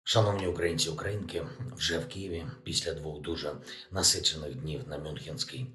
Шановні українці, українки, вже в Києві після двох дуже насичених днів на Мюнхенській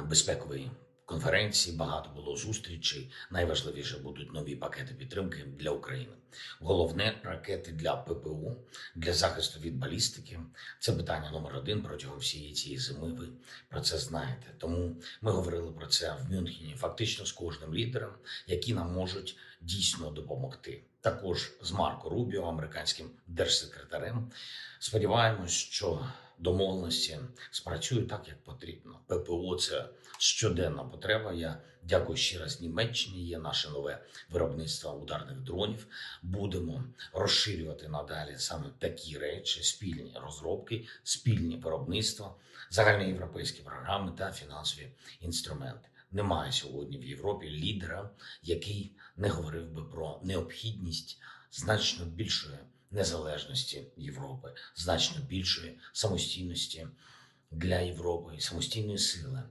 безпековій конференції багато було зустрічей. Найважливіше будуть нові пакети підтримки для України. Головне ракети для ППО, для захисту від балістики. Це питання номер один протягом всієї цієї зими. Ви про це знаєте. Тому ми говорили про це в Мюнхені фактично з кожним лідером, які нам можуть дійсно допомогти. Також з Марко Рубіо, американським держсекретарем. Сподіваємось, що домовленості спрацюють так, як потрібно. ППО – це щоденна потреба. Я дякую ще раз Німеччині. Є наше нове виробництво ударних дронів. Будемо розширювати надалі саме такі речі: спільні розробки, спільні виробництва, загальноєвропейські програми та фінансові інструменти. Немає сьогодні в Європі лідера, який не говорив би про необхідність значно більшої незалежності Європи, значно більшої самостійності для Європи і самостійної сили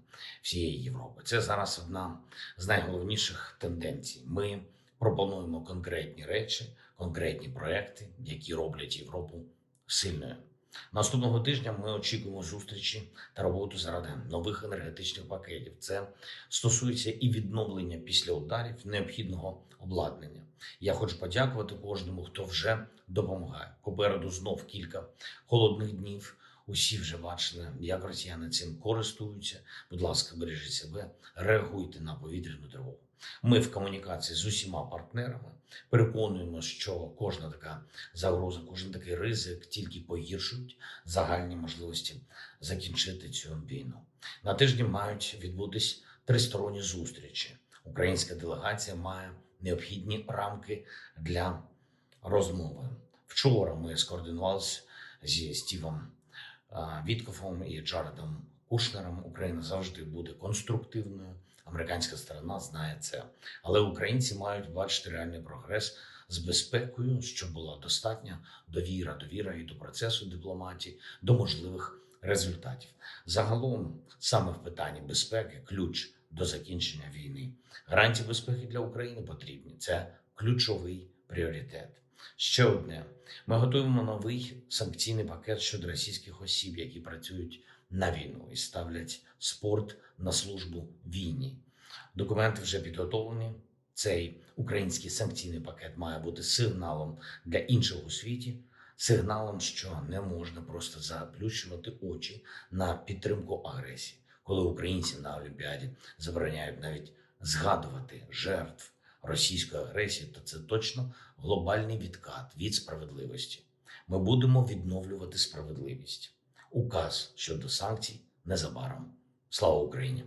всієї Європи. Це зараз одна з найголовніших тенденцій. Ми пропонуємо конкретні речі, конкретні проекти, які роблять Європу сильною. Наступного тижня ми очікуємо зустрічі та роботу заради нових енергетичних пакетів. Це стосується і відновлення після ударів необхідного обладнання. Я хочу подякувати кожному, хто вже допомагає. Попереду знов кілька холодних днів. Усі вже бачили, як росіяни цим користуються. Будь ласка, бережіть себе, реагуйте на повітряну тривогу. Ми в комунікації з усіма партнерами переконуємо, що кожна така загроза, кожен такий ризик тільки погіршують загальні можливості закінчити цю війну. На тижні мають відбутись тристоронні зустрічі. Українська делегація має необхідні рамки для розмови. Вчора ми скоординувалися зі Стівом Віткофом і Джаредом Кушнером. Україна завжди буде конструктивною. Американська сторона знає це. Але українці мають бачити реальний прогрес з безпекою, щоб була достатня довіра і до процесу дипломатії, до можливих результатів. Загалом, саме в питанні безпеки, ключ до закінчення війни. Гарантії безпеки для України потрібні. Це ключовий пріоритет. Ще одне. Ми готуємо новий санкційний пакет щодо російських осіб, які працюють на війну і ставлять спорт на службу війні. Документи вже підготовлені. Цей український санкційний пакет має бути сигналом для інших у світі, сигналом, що не можна просто заплющувати очі на підтримку агресії. Коли українці на Олімпіаді забороняють навіть згадувати жертв російської агресії, то це точно глобальний відкат від справедливості. Ми будемо відновлювати справедливість. Указ щодо санкцій незабаром. Слава Україні!